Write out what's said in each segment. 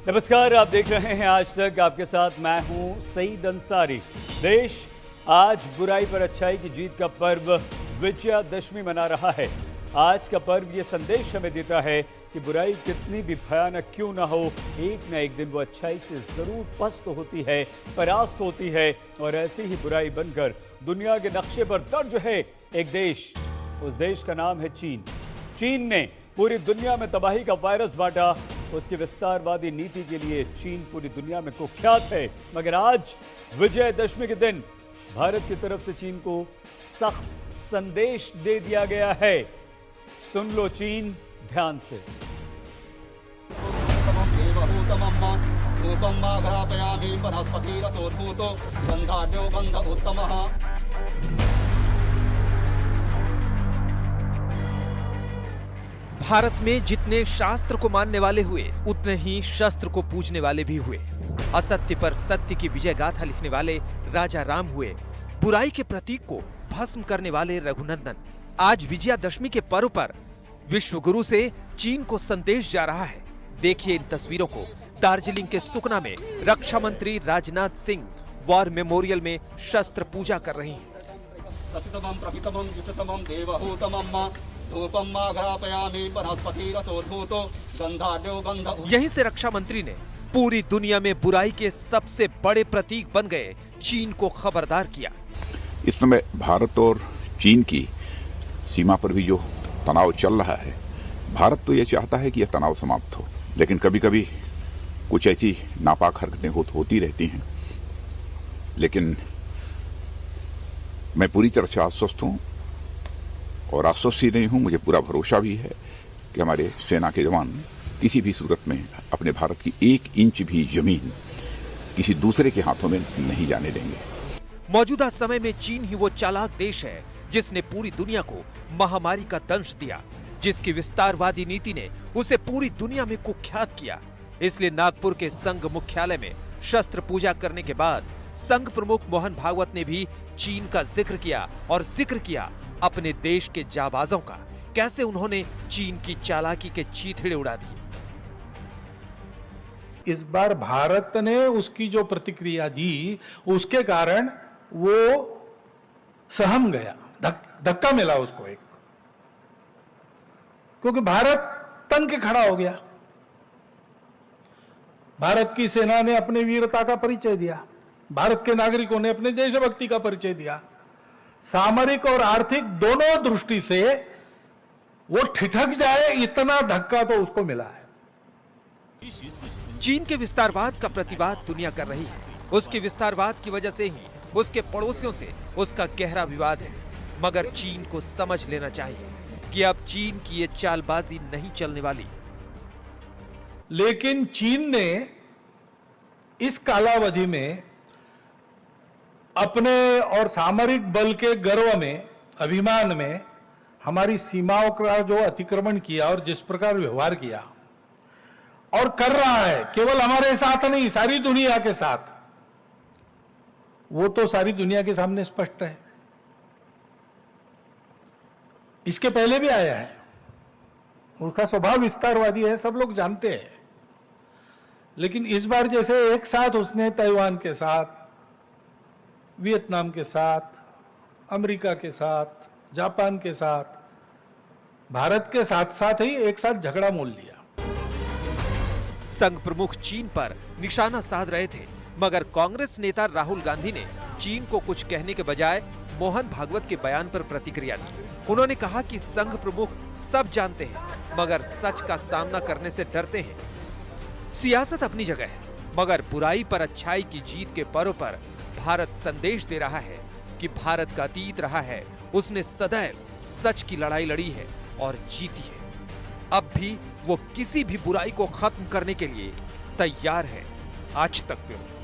नमस्कार, आप देख रहे हैं आज तक। आपके साथ मैं हूं सईद अंसारी। देश आज बुराई पर अच्छाई की जीत का पर्व विजयादशमी मना रहा है। आज का पर्व ये संदेश हमें देता है कि बुराई कितनी भी भयानक क्यों ना हो, एक न एक दिन वो अच्छाई से जरूर पस्त होती है, परास्त होती है। और ऐसी ही बुराई बनकर दुनिया के नक्शे पर दर्ज है एक देश। उस देश का नाम है चीन। चीन ने पूरी दुनिया में तबाही का वायरस बांटा। उसकी विस्तारवादी नीति के लिए चीन पूरी दुनिया में कुख्यात है। मगर आज विजयदशमी के दिन भारत की तरफ से चीन को सख्त संदेश दे दिया गया है। सुन लो चीन ध्यान से। भारत में जितने शास्त्र को मानने वाले हुए, उतने ही शस्त्र को पूजने वाले भी हुए। असत्य पर सत्य की विजय गाथा लिखने वाले राजा राम हुए। बुराई के प्रतीक को भस्म करने वाले रघुनंदन। आज विजयादशमी के पर्व पर विश्व गुरु से चीन को संदेश जा रहा है। देखिए इन तस्वीरों को। दार्जिलिंग के सुकना में रक्षा मंत्री राजनाथ सिंह वॉर मेमोरियल में शस्त्र पूजा कर रहे हैं। यहीं से रक्षा मंत्री ने पूरी दुनिया में बुराई के सबसे बड़े प्रतीक बन गए चीन को खबरदार किया। इस समय भारत और चीन की सीमा पर भी जो तनाव चल रहा है, भारत तो ये चाहता है कि यह तनाव समाप्त हो, लेकिन कभी कभी कुछ ऐसी नापाक हरकतें होती रहती हैं। लेकिन मैं पूरी तरह से आश्वस्त हूं और आश्वस्त ही नहीं हूं, मुझे पूरा भरोसा भी है कि हमारे सेना के जवान किसी भी सूरत में अपने भारत की 1 इंच भी जमीन किसी दूसरे के हाथों में नहीं जाने देंगे। मौजूदा समय में चीन ही वो चालाक देश है जिसने पूरी दुनिया को महामारी का दंश दिया, जिसकी विस्तारवादी नीति ने उसे पूरी दुनिया में कुख्यात किया। इसलिए नागपुर के संघ मुख्यालय में शस्त्र पूजा करने के बाद संघ प्रमुख मोहन भागवत ने भी चीन का जिक्र किया और जिक्र किया अपने देश के जाबाजों का, कैसे उन्होंने चीन की चालाकी के चीथड़े उड़ा दिए। इस बार भारत ने उसकी जो प्रतिक्रिया दी, उसके कारण वो सहम गया, धक्का मिला उसको एक, क्योंकि भारत तन के खड़ा हो गया। भारत की सेना ने अपनी वीरता का परिचय दिया, भारत के नागरिकों ने अपने देशभक्ति का परिचय दिया। सामरिक और आर्थिक दोनों दृष्टि से वो ठिठक जाए, इतना धक्का तो उसको मिला है। चीन के विस्तारवाद का प्रतिवाद दुनिया कर रही है। उसके विस्तारवाद की वजह से ही उसके पड़ोसियों से उसका गहरा विवाद है। मगर चीन को समझ लेना चाहिए कि अब चीन की ये चालबाजी नहीं चलने वाली। लेकिन चीन ने इस कालावधि में अपने और सामरिक बल के गर्व में, अभिमान में हमारी सीमाओं का जो अतिक्रमण किया और जिस प्रकार व्यवहार किया और कर रहा है, केवल हमारे साथ नहीं, सारी दुनिया के साथ, वो तो सारी दुनिया के सामने स्पष्ट है। इसके पहले भी आया है, उसका स्वभाव विस्तारवादी है, सब लोग जानते हैं। लेकिन इस बार जैसे एक साथ उसने ताइवान के साथ, वियतनाम के साथ, अमेरिका के साथ, जापान के साथ, भारत के साथ साथ ही एक साथ झगड़ा मोल लिया। संघ प्रमुख चीन पर निशाना साध रहे थे, मगर कांग्रेस नेता राहुल गांधी ने चीन को कुछ कहने के बजाय मोहन भागवत के बयान पर प्रतिक्रिया दी। उन्होंने कहा कि संघ प्रमुख सब जानते हैं, मगर सच का सामना करने से डरते हैं। सियासत अपनी जगह है, मगर बुराई पर अच्छाई की जीत के पर्व पर भारत संदेश दे रहा है कि भारत का अतीत रहा है, उसने सदैव सच की लड़ाई लड़ी है और जीती है। अब भी वो किसी भी बुराई को खत्म करने के लिए तैयार है। आज तक ब्यूरो।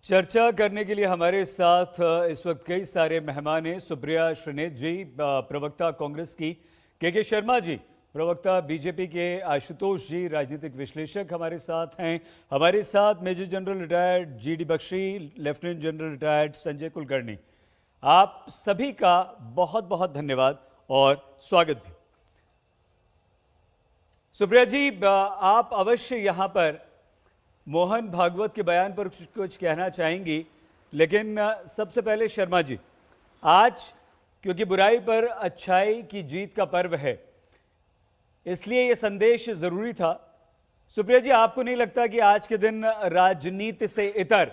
चर्चा करने के लिए हमारे साथ इस वक्त कई सारे मेहमान हैं। सुप्रिया श्रीनेत जी, प्रवक्ता कांग्रेस की, के शर्मा जी, प्रवक्ता बीजेपी के, आशुतोष जी, राजनीतिक विश्लेषक हमारे साथ हैं। हमारे साथ major general retired GD Bakshi, lieutenant general retired Sanjay Kulkarni. आप सभी का बहुत बहुत धन्यवाद और स्वागत भी। सुप्रिया जी, आप अवश्य यहाँ पर मोहन भागवत के बयान पर कुछ कहना चाहेंगी, लेकिन सबसे पहले शर्मा जी, आज क्योंकि बुराई पर अच्छाई की जीत का पर्व है, इसलिए ये संदेश जरूरी था। सुप्रिया जी, आपको नहीं लगता कि आज के दिन राजनीति से इतर,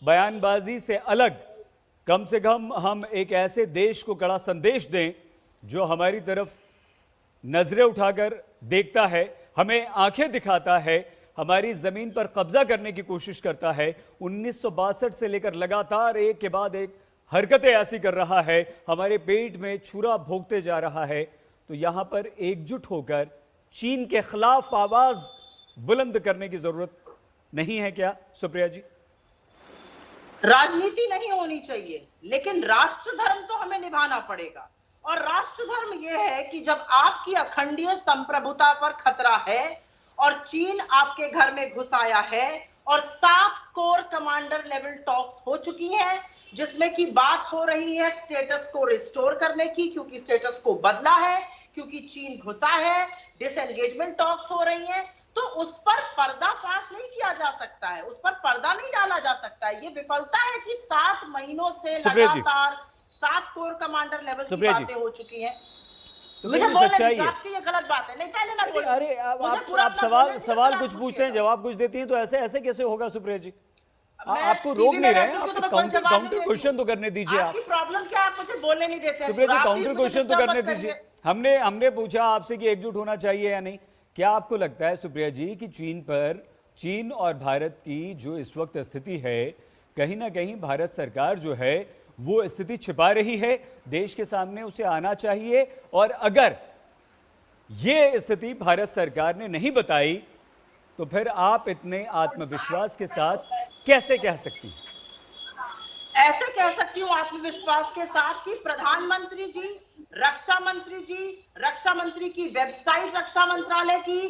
बयानबाजी से अलग, कम से कम हम एक ऐसे देश को कड़ा संदेश दें जो हमारी तरफ नजरें उठाकर देखता है, हमें आंखें दिखाता है, हमारी जमीन पर कब्जा करने की कोशिश करता है, 1962 से लेकर लगातार एक के बाद एक हरकतें ऐसी कर रहा है, हमारे पेट में छुरा भोंकते जा रहा है, तो यहां पर एकजुट होकर चीन के खिलाफ आवाज बुलंद करने की जरूरत नहीं है क्या सुप्रिया जी? राजनीति नहीं होनी चाहिए, लेकिन राष्ट्र धर्म तो हमें निभाना पड़ेगा। और राष्ट्र धर्म यह है कि जब आपकी अखंडीय संप्रभुता पर खतरा है और चीन आपके घर में घुस आया है और 7 कोर कमांडर लेवल टॉक्स हो चुकी हैं, जिसमें की बात हो रही है स्टेटस को रिस्टोर करने की, क्योंकि स्टेटस को बदला है, क्योंकि चीन घुसा है, डिसएंगेजमेंट टॉक्स हो रही हैं, तो उस पर पर्दाफाश नहीं किया जा सकता है, उस पर पर्दा नहीं डाला जा सकता है। ये विफलता है कि 7 महीनों से लगातार 7 कोर कमांडर लेवल की बातें हो चुकी हैं। मुझे बोलने दीजिए, आपकी ये गलत बात है। नहीं, पहले मैं बोलूं। अरे आप सवाल कुछ पूछते हैं, जवाब कुछ देती हैं, तो ऐसे कैसे होगा सुप्रिया जी? आपको रोक नहीं रहे हैं, आप काउंटर क्वेश्चन तो करने दीजिए। आपकी प्रॉब्लम क्या, आप मुझे बोलने नहीं देते? सुप्रिया जी, काउंटर क्वेश्चन तो करने दीजिए। हमने पूछा आपसे कि एकजुट होना चाहिए या नहीं। क्या आपको लगता है सुप्रिया जी कि चीन और भारत की जो इस वक्त स्थिति है, कहीं ना कहीं भारत सरकार जो है वो स्थिति छिपा रही है, देश के सामने उसे आना चाहिए, और अगर ये स्थिति भारत सरकार ने नहीं बताई तो फिर आप इतने आत्मविश्वास के साथ कैसे कह सकती हैं? ऐसे कह सकती हूँ आत्मविश्वास के साथ कि प्रधानमंत्री जी, रक्षा मंत्री की वेबसाइट, रक्षा मंत्रालय की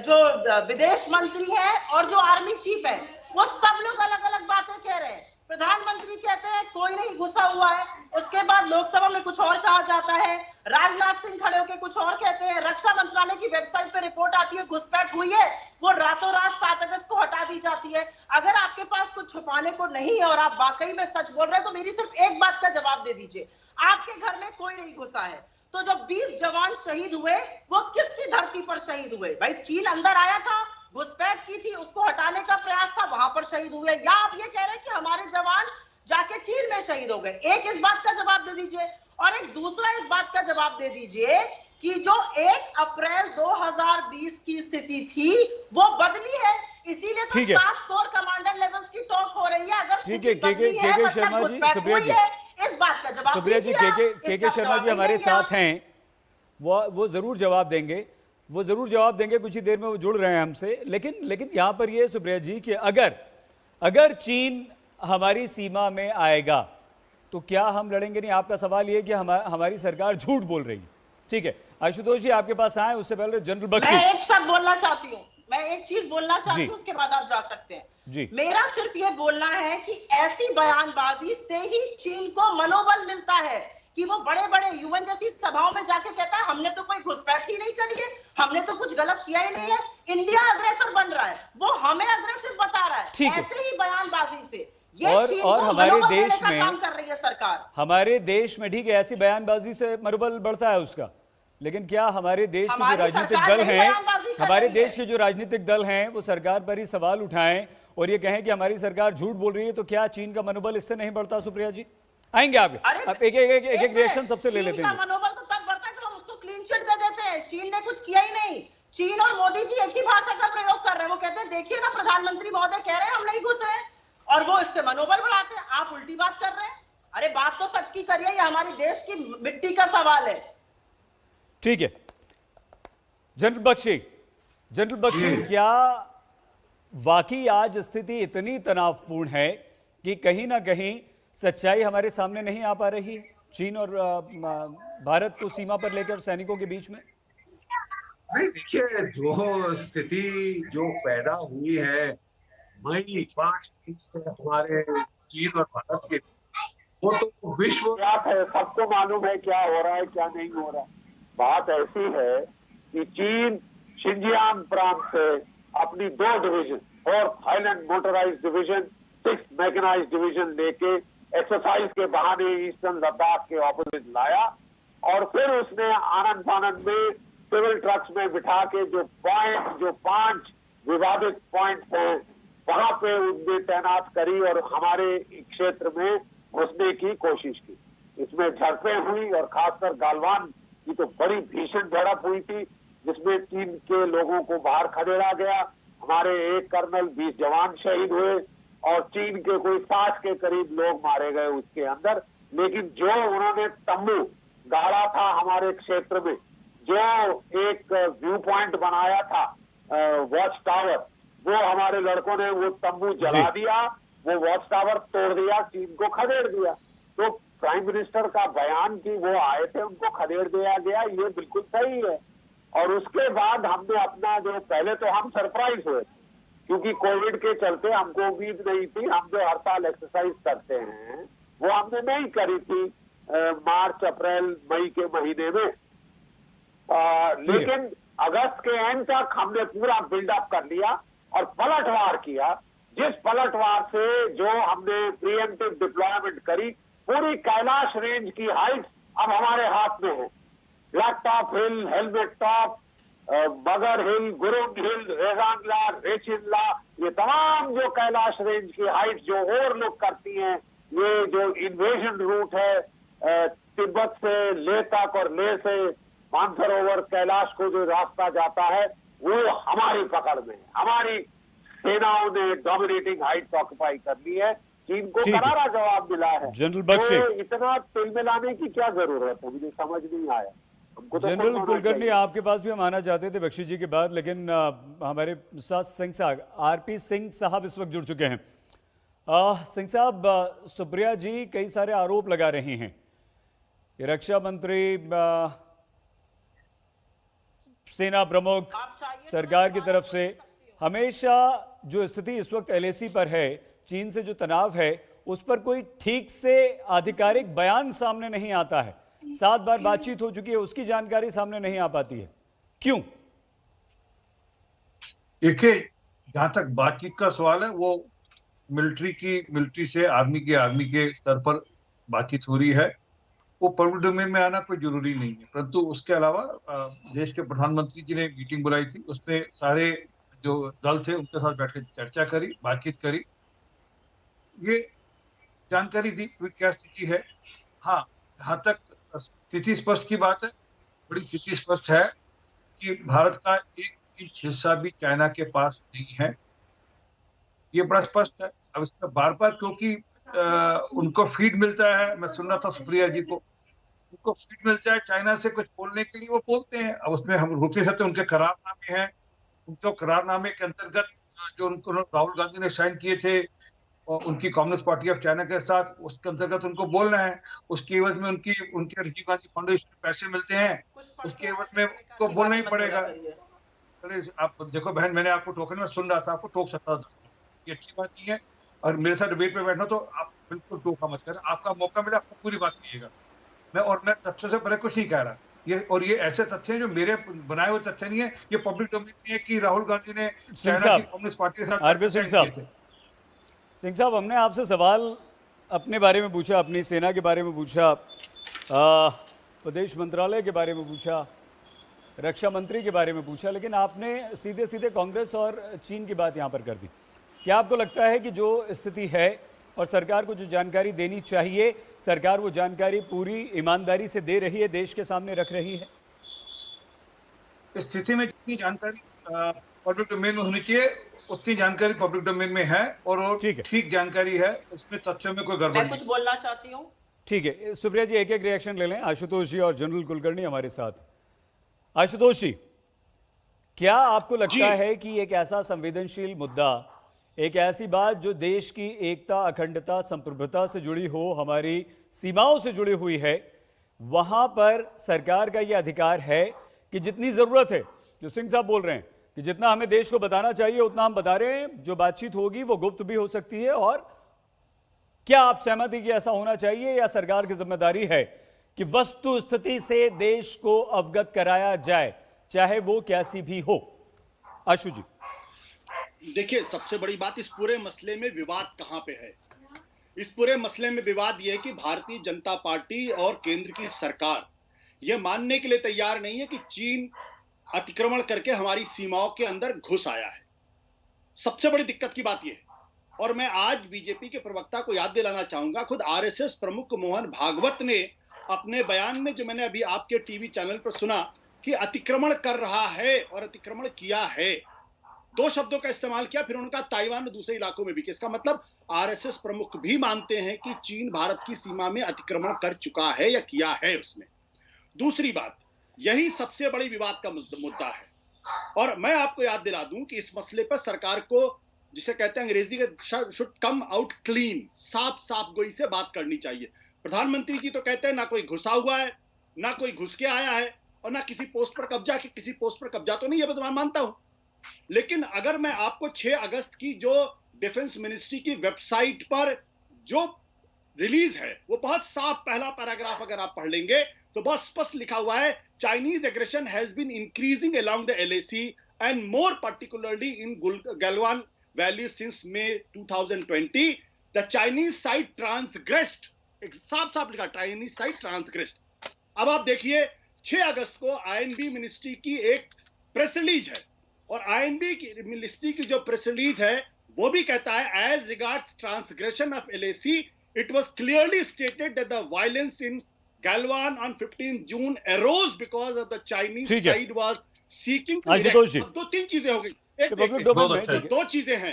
जो विदेश मंत्री है और जो आर्मी चीफ है, वो सब लोग अलग अलग बातें कह रहे हैं। प्रधानमंत्री कहते हैं कोई नहीं घुसा हुआ है, उसके बाद लोकसभा में कुछ और कहा जाता है, राजनाथ सिंह खड़े होकर कुछ और कहते हैं, रक्षा मंत्रालय की वेबसाइट पे रिपोर्ट आती है घुसपैठ हुई है, वो रातों रात 7 अगस्त को हटा दी जाती है। अगर आपके पास कुछ छुपाने को नहीं है और आप वाकई में सच बोल रहे हैं, तो मेरी सिर्फ एक बात का जवाब दे दीजिए, आपके घर में कोई नहीं घुसा है, तो जो 20 जवान शहीद हुए वो किसकी धरती पर शहीद हुए? भाई चीन अंदर आया था, घुसपैठ की थी, उसको हटाने का प्रयास था, वहां पर शहीद हुए, या आप ये कह रहे हैं कि हमारे जवान जाके चीन में शहीद हो गए? एक इस बात का जवाब दे दीजिए, और एक दूसरा इस बात का जवाब दे दीजिए कि जो 1 अप्रैल 2020 की स्थिति थी वो बदली है, इसीलिए तो 7 कोर कमांडर लेवल्स की टॉक हो रही है। अगर ठीक है, शर्मा जी, सुप्रिया जी, इस बात का जवाब सुप्रिया जी, के शर्मा जी हमारे साथ हैं, वो जरूर जवाब देंगे, कुछ ही देर में वो जुड़ रहे हैं हमसे। लेकिन यहां पर ये सुप्रिया जी कि अगर चीन हमारी सीमा में आएगा तो क्या हम लड़ेंगे नहीं? आपका सवाल ये कि हमारी सरकार झूठ बोल रही है। ठीक है, आशुतोष जी आपके पास आए, उससे पहले जनरल बख्शी। मैं एक शब्द बोलना चाहती हूँ, मैं एक चीज बोलना चाहती हूँ, उसके बाद आप जा सकते हैं जी। मेरा सिर्फ ये बोलना है कि ऐसी बयानबाजी से ही चीन को मनोबल मिलता है कि वो बड़े बड़े यूएन जैसी सभाओं में जाके कहता है हमने तो कोई घुसपैठ ही नहीं करी है, हमने तो कुछ गलत किया ही नहीं है, इंडिया अग्रेसर बन रहा है, वो हमें अग्रेसिव बता रहा है। ऐसे ही बयानबाजी से और हमारे देश में काम कर रही है सरकार, हमारे देश में, ठीक है, ऐसी बयानबाजी से मनोबल बढ़ता है उसका, लेकिन क्या हमारे देश के जो राजनीतिक दल हैं, वो सरकार पर ही सवाल उठाएं और ये कहें कि हमारी सरकार झूठ बोल रही है, तो क्या चीन का मनोबल इससे नहीं बढ़ता? सुप्रिया जी आएंगे आप एक रिएक्शन सबसे ले लेते हैं। मनोबल तो तब बढ़ता है जब हम उसको क्लीन चिट दे देते हैं। चीन ने कुछ किया ही नहीं, चीन और मोदी जी एक ही भाषा का प्रयोग कर रहे हैं, वो कहते हैं देखिए ना प्रधानमंत्री महोदय कह रहे हैं हम नहीं घुसे, और वो इससे मनोबल बढ़ाते हैं। आप उल्टी बात कर रहे हैं। अरे बात तो सच की करिए, ये हमारी देश की मिट्टी का सवाल है। ठीक है, जनरल बख्शी, क्या वाकई आज स्थिति इतनी तनावपूर्ण है कि कहीं ना कहीं सच्चाई हमारे सामने नहीं आ पा रही है चीन और भारत को सीमा पर लेकर सैनिकों के बीच में? नहीं, देखिए, जो स्थिति जो पैदा हुई है मई 5 से हमारे चीन और भारत के, वो तो विश्व व्याप है, सबको मालूम है क्या हो रहा है क्या नहीं हो रहा। बात ऐसी है कि चीन शिंजियांग प्रांत से अपनी 2 division, 4th highland motorise division, 6th mechanise division लेके एक्सरसाइज के बहाने ईस्टर्न लद्दाख के ऑपोजिट लाया और फिर उसने आनंद फानंद में सिविल ट्रक्स में बिठा के जो 5 विवादित पॉइंट्स हैं वहां पे उनने तैनात करी और हमारे क्षेत्र में घुसने की कोशिश की। इसमें झड़पें हुई और खासकर गालवान की तो बड़ी भीषण झड़प हुई थी जिसमें चीन के लोगों को बाहर खदेड़ा गया। हमारे 1 कर्नल 20 जवान शहीद हुए और चीन के कोई 60 के करीब लोग मारे गए उसके अंदर। लेकिन जो उन्होंने तंबू गाड़ा था हमारे क्षेत्र में, जो एक व्यू पॉइंट बनाया था वॉच टावर, वो हमारे लड़कों ने वो तंबू जला दिया, वो वॉच टावर तोड़ दिया, चीन को खदेड़ दिया। तो प्राइम मिनिस्टर का बयान कि वो आए थे उनको खदेड़ दिया गया, ये बिल्कुल सही है। और उसके बाद हमने अपना जो पहले तो हम सरप्राइज हुए क्योंकि कोविड के चलते हमको उम्मीद नहीं थी। हम जो हड़ताल एक्सरसाइज करते हैं वो हमने नहीं करी थी मार्च अप्रैल मई के महीने में, लेकिन अगस्त के एंड तक हमने पूरा बिल्डअप कर लिया और पलटवार किया। जिस पलटवार से जो हमने प्रिएम्प्टिव डिप्लॉयमेंट करी, पूरी कैलाश रेंज की हाइट अब हमारे हाथ में है। ब्लैक टॉप हिल, हेलमेट टॉप, बगर हिल, गुरुंग हिल, रेगांगला, रेचिनला, ये तमाम जो कैलाश रेंज की हाइट जो ओवरलुक करती हैं, ये जो इन्वेजन रूट है तिब्बत से लेह तक और लेह से मानसरोवर कैलाश को जो रास्ता जाता है वो हमारी पकड़ में है। हमारी सेनाओं ने डोमिनेटिंग हाइट ऑक्युपाई कर ली है। चीन को करारा जवाब मिला है। जनरल बख्शी, तो इतना तिलमिलाने की क्या जरूरत है, मुझे समझ नहीं आया। हमको तो जनरल कुलकर्णी आपके पास भी हम आना चाहते थे बख्शी जी के बाद, लेकिन हमारे साथ सिंह साहब आरपी सिंह साहब इस वक्त जुड़ चुके हैं। सिंह साहब, सुप्रिया जी कई सारे आरोप लगा रही हैं कि रक्षा मंत्री, सेना प्रमुख, सरकार की तरफ से हमेशा जो स्थिति इस वक्त एलएसी पर है, चीन से जो तनाव है, उस पर कोई ठीक से आधिकारिक बयान सामने नहीं आता है। 7 बार बातचीत हो चुकी है, उसकी जानकारी सामने नहीं आ पाती है, क्यों? देखिए, जहां तक बातचीत का सवाल है, वो मिलिट्री से आर्मी के स्तर पर बातचीत हो रही है। वो पब्लिक डोमेन में आना कोई जरूरी नहीं है, परंतु उसके अलावा देश के प्रधानमंत्री जी ने मीटिंग बुलाई थी, उसमें सारे जो दल थे उनके साथ बैठ कर चर्चा करी, बातचीत करी, ये जानकारी दी कि क्या स्थिति है। हाँ, जहां तक स्थिति स्पष्ट की बात है, बड़ी स्थिति स्पष्ट है कि भारत का 1 इंच हिस्सा भी चाइना के पास नहीं है, ये बड़ा स्पष्ट है। अब इसमें बार बार क्योंकि उनको फीड मिलता है, मैं सुन रहा था सुप्रिया जी को, उनको फीड मिलता है चाइना से कुछ बोलने के लिए, वो बोलते हैं। अब उसमें हम रोकते सकते, उनके करारनामे हैं, उनके करारनामे के अंतर्गत जो उनको राहुल गांधी ने साइन किए थे और उनकी कम्युनिस्ट पार्टी ऑफ चाइना के साथ, उसके अंतर्गत उनको बोलना है। उसके एवज में उनके राजीव गांधी फाउंडेशन में पैसे मिलते हैं, उसके एवज में उनको बोलना ही पड़ेगा। अरे आप देखो बहन, मैंने आपको टोकन में सुन रहा था, आपको टोक सकता था, ये अच्छी बात नहीं है। और मेरे साथ डिबेट पे बैठना तो आप बिल्कुल टोका मत करें, आपका मौका मिला आपको पूरी बात कहिएगा। मैं तथ्यों से पहले कुछ नहीं कह रहा, ये ऐसे तथ्य हैं जो मेरे बनाए हुए तथ्य नहीं है, ये पब्लिक डोमेन में है कि राहुल गांधी ने चाइना की कम्युनिस्ट पार्टी के साथ सिंह साहब, हमने आपसे सवाल अपने बारे में पूछा, अपनी सेना के बारे में पूछा, विदेश मंत्रालय के बारे में पूछा, रक्षा मंत्री के बारे में पूछा, लेकिन आपने सीधे सीधे कांग्रेस और चीन की बात यहाँ पर कर दी। क्या आपको लगता है कि जो स्थिति है और सरकार को जो जानकारी देनी चाहिए, सरकार वो जानकारी पूरी ईमानदारी से दे रही है, देश के सामने रख रही है? इस स्थिति में जितनी जानकारी पब्लिक डोमेन में होनी चाहिए उतनी जानकारी पब्लिक डोमेन में है और वो ठीक जानकारी है, इसमें तथ्यों में कोई गड़बड़ नहीं। मैं कुछ बोलना चाहती हूँ। ठीक है सुप्रिया जी, एक एक रिएक्शन ले लें। आशुतोष जी और जनरल कुलकर्णी हमारे साथ। आशुतोष जी, क्या आपको लगता है कि एक ऐसा संवेदनशील मुद्दा, एक ऐसी बात जो देश की एकता, अखंडता, संप्रभुता से जुड़ी हो, हमारी सीमाओं से जुड़ी हुई है, वहां पर सरकार का यह अधिकार है कि जितनी जरूरत है, जो सिंह साहब बोल रहे हैं कि जितना हमें देश को बताना चाहिए उतना हम बता रहे हैं, जो बातचीत होगी वो गुप्त भी हो सकती है? और क्या आप सहमत हैं कि ऐसा होना चाहिए, या सरकार की जिम्मेदारी है कि वस्तु स्थिति से देश को अवगत कराया जाए, चाहे वो कैसी भी हो। आशु जी। देखिए, सबसे बड़ी बात इस पूरे मसले में विवाद कहां पे है? इस पूरे मसले में विवाद यह है कि भारतीय जनता पार्टी और केंद्र की सरकार यह मानने के लिए तैयार नहीं है कि चीन अतिक्रमण करके हमारी सीमाओं के अंदर घुस आया है। सबसे बड़ी दिक्कत की बात यह है। और मैं आज बीजेपी के प्रवक्ता को याद दिलाना चाहूंगा, खुद आरएसएस प्रमुख मोहन भागवत ने अपने बयान में, जो मैंने अभी आपके टीवी चैनल पर सुना, कि अतिक्रमण कर रहा है और अतिक्रमण किया है, दो शब्दों का इस्तेमाल किया। फिर उनका ताइवान और दूसरे इलाकों में भी। इसका मतलब आरएसएस प्रमुख भी मानते हैं कि चीन भारत की सीमा में अतिक्रमण कर चुका है या किया है उसने। दूसरी बात, यही सबसे बड़ी विवाद का मुद्दा है। और मैं आपको याद दिला दूं कि इस मसले पर सरकार को, जिसे कहते हैं अंग्रेजी का, शुड कम आउट क्लीन, साफ साफ गोई से बात करनी चाहिए। प्रधानमंत्री जी तो कहते हैं ना कोई घुसा हुआ है, ना कोई घुस के आया है, और ना किसी पोस्ट पर कब्जा, कि किसी पोस्ट पर कब्जा तो नहीं है, मैं मानता हूं। लेकिन अगर मैं आपको 6 अगस्त की जो डिफेंस मिनिस्ट्री की वेबसाइट पर जो रिलीज है, वो बहुत साफ पहला पैराग्राफ अगर आप पढ़ लेंगे तो बहुत स्पष्ट लिखा हुआ है, Chinese aggression has been increasing along the LAC and more particularly in Galwan valley since May 2020 the Chinese side transgressed, साफ साफ लिखा, चाइनीज साइड ट्रांसग्रेस्ड। अब आप देखिए, 6 अगस्त को आईएनबी मिनिस्ट्री की एक प्रेस रिलीज है, और आईएनबी की मिनिस्ट्री की जो प्रेस रिलीज है वो भी कहता है, as regards transgression of LAC it was clearly stated that the violence in Galwan on 15 June arose because of the Chinese side was seeking to erect। दो तीन चीजें हो गई, दो चीजें हैं।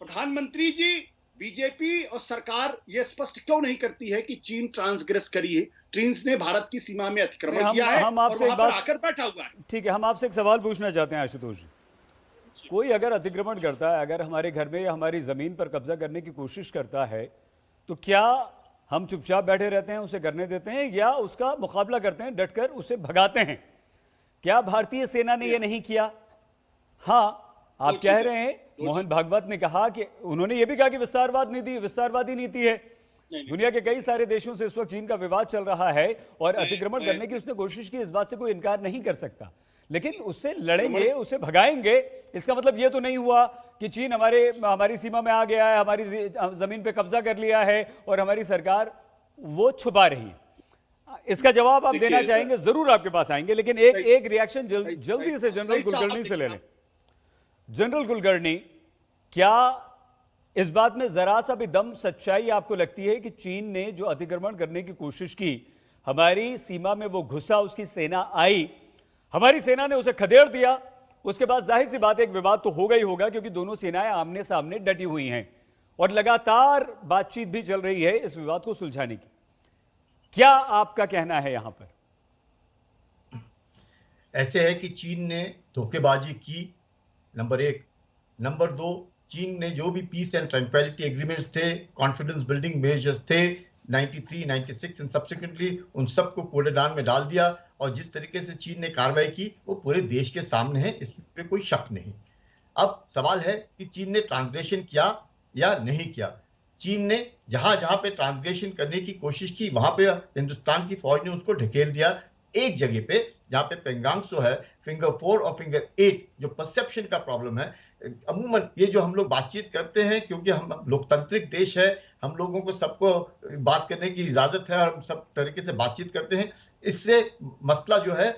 प्रधानमंत्री जी, बीजेपी और सरकार ये स्पष्ट क्यों नहीं करती है कि चीन ट्रांसग्रेस करी है, चीन ने भारत की सीमा में अतिक्रमण किया है और वहां पर आकर बैठा हुआ है। ठीक है, हम आपसे एक सवाल पूछना चाहते हैं आशुतोष जी। कोई अगर अतिक्रमण करता है, अगर हमारे घर में या हमारी जमीन पर कब्जा करने की कोशिश करता है, तो क्या हम चुपचाप बैठे रहते हैं, उसे करने देते हैं, या उसका मुकाबला करते हैं, डटकर उसे भगाते हैं? क्या भारतीय सेना ने यह नहीं किया? हाँ, आप कह रहे हैं, मोहन भागवत ने कहा कि, उन्होंने ये भी कहा कि विस्तारवादी नीति है। दुनिया के कई सारे देशों से इस वक्त चीन का विवाद चल रहा है और अतिक्रमण करने की उसने कोशिश की, इस बात से कोई इनकार नहीं कर सकता। लेकिन उससे लड़ेंगे, उसे भगाएंगे, इसका मतलब ये तो नहीं हुआ कि चीन हमारी सीमा में आ गया है, हमारी जमीन पे कब्जा कर लिया है और हमारी सरकार वो छुपा रही है। इसका जवाब आप देना चाहेंगे, जरूर आपके पास आएंगे, लेकिन एक रिएक्शन जल्दी से जनरल कुलकर्णी से ले लें। जनरल कुलकर्णी, क्या इस बात में जरा सा भी दम सच्चाई आपको लगती है कि चीन ने जो अतिक्रमण करने की कोशिश की, हमारी सीमा में वो घुसा, उसकी सेना आई, हमारी सेना ने उसे खदेड़ दिया, उसके बाद जाहिर सी बात, एक विवाद तो होगा ही होगा, क्योंकि दोनों सेनाएं आमने सामने डटी हुई हैं और लगातार बातचीत भी चल रही है इस विवाद को सुलझाने की। क्या आपका कहना है यहां पर? ऐसे है कि चीन ने धोखेबाजी की, नंबर 1। नंबर 2, चीन ने जो भी पीस एंड ट्रैंक्विलिटी एग्रीमेंट्स थे, कॉन्फिडेंस बिल्डिंग मेजर्स थे 93, 96 एंड सब्सिक्वेंटली, उन सबको कूड़ेदान में डाल दिया। और जिस तरीके से चीन ने कार्रवाई की वो पूरे देश के सामने है, इसमें कोई शक नहीं। अब सवाल है कि चीन ने ट्रांसग्रेशन किया या नहीं किया। चीन ने जहां जहां पे ट्रांसग्रेशन करने की कोशिश की, वहां पे हिंदुस्तान की फौज ने उसको ढकेल दिया। एक जगह पे जहां पे पेंगांग सो है, फिंगर 4 और फिंगर 8, जो परसेप्शन का प्रॉब्लम है, अमूमन ये जो हम लोग बातचीत करते हैं, क्योंकि हम लोकतांत्रिक देश है, हम लोगों को सबको बात करने की इजाजत है और हम सब तरीके से बातचीत करते हैं, इससे मसला जो है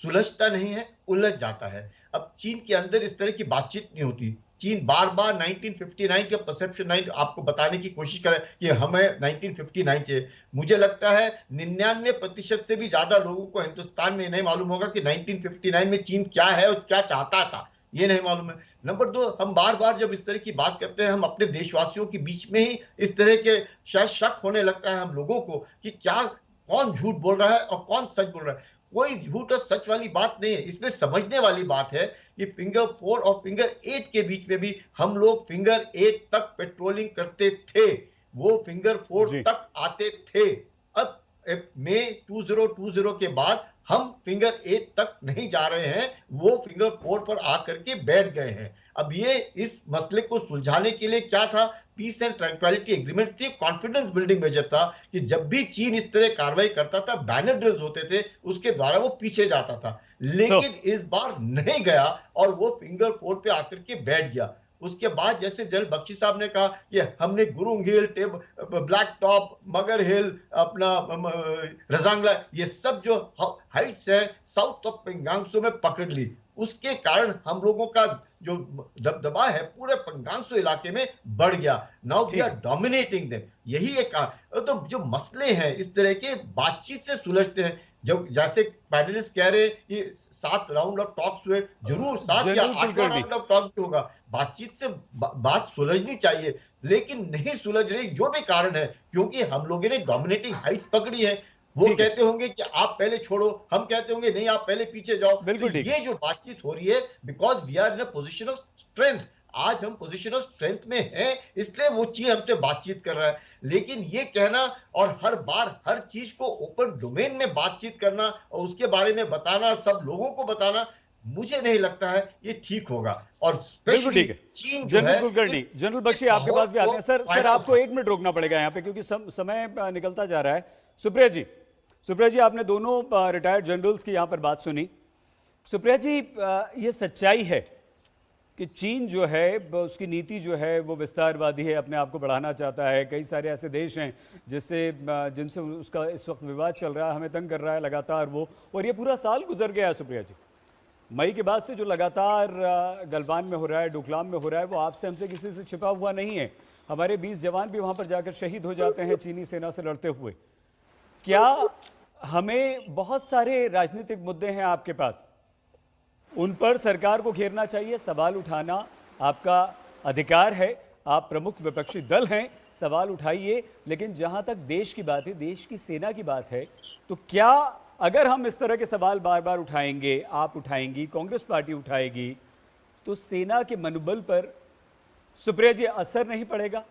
सुलझता नहीं है, उलझ जाता है। अब चीन के अंदर इस तरह की बातचीत नहीं होती। चीन बार बार 1959 का परसेप्शन आपको बताने की कोशिश करे कि हमें 1959 चाहिए। मुझे लगता है 99% से भी ज्यादा लोगों को हिंदुस्तान में नहीं मालूम होगा कि 1959 में चीन क्या है और क्या चाहता था, ये नहीं मालूम है। नंबर 2, हम बार बार जब इस तरह की बात करते हैं, हम अपने देशवासियों के बीच में ही इस तरह के शायद शक होने लगता है हम लोगों को कि क्या कौन झूठ बोल रहा है और कौन सच बोल रहा है। कोई झूठ और सच वाली बात नहीं है, इसमें समझने वाली बात है कि फिंगर 4 और फिंगर 8 के बीच में भी हम लोग फिंगर 8 तक पेट्रोलिंग करते थे, वो फिंगर 4 तक आते थे। अब मई 2020 के बाद हम फिंगर 8 तक नहीं जा रहे हैं, वो फिंगर 4 पर आकर के बैठ गए हैं। अब ये इस मसले को सुलझाने के लिए क्या था, पीस एंड ट्रैंक्विलिटी एग्रीमेंट थी, कॉन्फिडेंस बिल्डिंग मेजर था कि जब भी चीन इस तरह कार्रवाई करता था, बैनर ड्रिल्स होते थे, उसके द्वारा वो पीछे जाता था। लेकिन इस बार नहीं गया और वो फिंगर फोर पे आकर के बैठ गया। उसके बाद जैसे जनरल बख्शी साहब ने कहा कि हमने गुरुंग हिल, ब्लैक टॉप, मगर हिल, अपना रजांगला, ये सब जो हाइट्स है साउथ ऑफ पेंगांगसो में पकड़ ली। उसके कारण हम लोगों का जो दबदबा है पूरे पंगांगसो इलाके में बढ़ गया। Now we are dominating them. यही एक तो जो मसले हैं इस तरह के बातचीत से सुलझते हैं। जब जैसे पैनलिस्ट कह रहे कि 7 राउंड ऑफ टॉक्स हुए, जरूर 7 या 8 राउंड ऑफ टॉक होगा, बातचीत से बात सुलझनी चाहिए, लेकिन नहीं सुलझ रही जो भी कारण है, क्योंकि हम लोगों ने डोमिनेटिंग हाइट्स पकड़ी है। वो कहते होंगे कि आप पहले छोड़ो, हम कहते होंगे नहीं आप पहले पीछे जाओ। तो ये जो बातचीत हो रही है, because we are in a position of strength, आज हम पोजीशन ऑफ स्ट्रेंथ में हैं, इसलिए वो चीज हमसे बातचीत कर रहा है। लेकिन ये कहना और हर बार हर चीज को ओपन डोमेन में बातचीत करना और उसके बारे में बताना, सब लोगों को बताना, मुझे नहीं लगता है ये ठीक होगा। और स्पेशली चीन जो है, जनरल बख्शी आपके पास भी आते हैं। सर आपको 1 मिनट रोकना पड़ेगा यहाँ पे, क्योंकि समय निकलता जा रहा है। सुप्रिया जी आपने दोनों रिटायर्ड जनरल्स की यहाँ पर बात सुनी। सुप्रिया जी, ये सच्चाई है कि चीन जो है उसकी नीति जो है वो विस्तारवादी है, अपने आप को बढ़ाना चाहता है। कई सारे ऐसे देश हैं जिनसे उसका इस वक्त विवाद चल रहा है, हमें तंग कर रहा है लगातार वो, और ये पूरा साल गुजर गया है। सुप्रिया जी, मई के बाद से जो लगातार गलवान में हो रहा है, डोकलाम में हो रहा है, वो आपसे हमसे किसी से छिपा हुआ नहीं है। हमारे 20 जवान भी वहाँ पर जाकर शहीद हो जाते हैं चीनी सेना से लड़ते हुए। क्या हमें बहुत सारे राजनीतिक मुद्दे हैं आपके पास, उन पर सरकार को घेरना चाहिए, सवाल उठाना आपका अधिकार है, आप प्रमुख विपक्षी दल हैं, सवाल उठाइए। लेकिन जहां तक देश की बात है, देश की सेना की बात है, तो क्या अगर हम इस तरह के सवाल बार बार उठाएंगे, आप उठाएंगी, कांग्रेस पार्टी उठाएगी, तो सेना के मनोबल पर सुप्रिया जी असर नहीं पड़ेगा?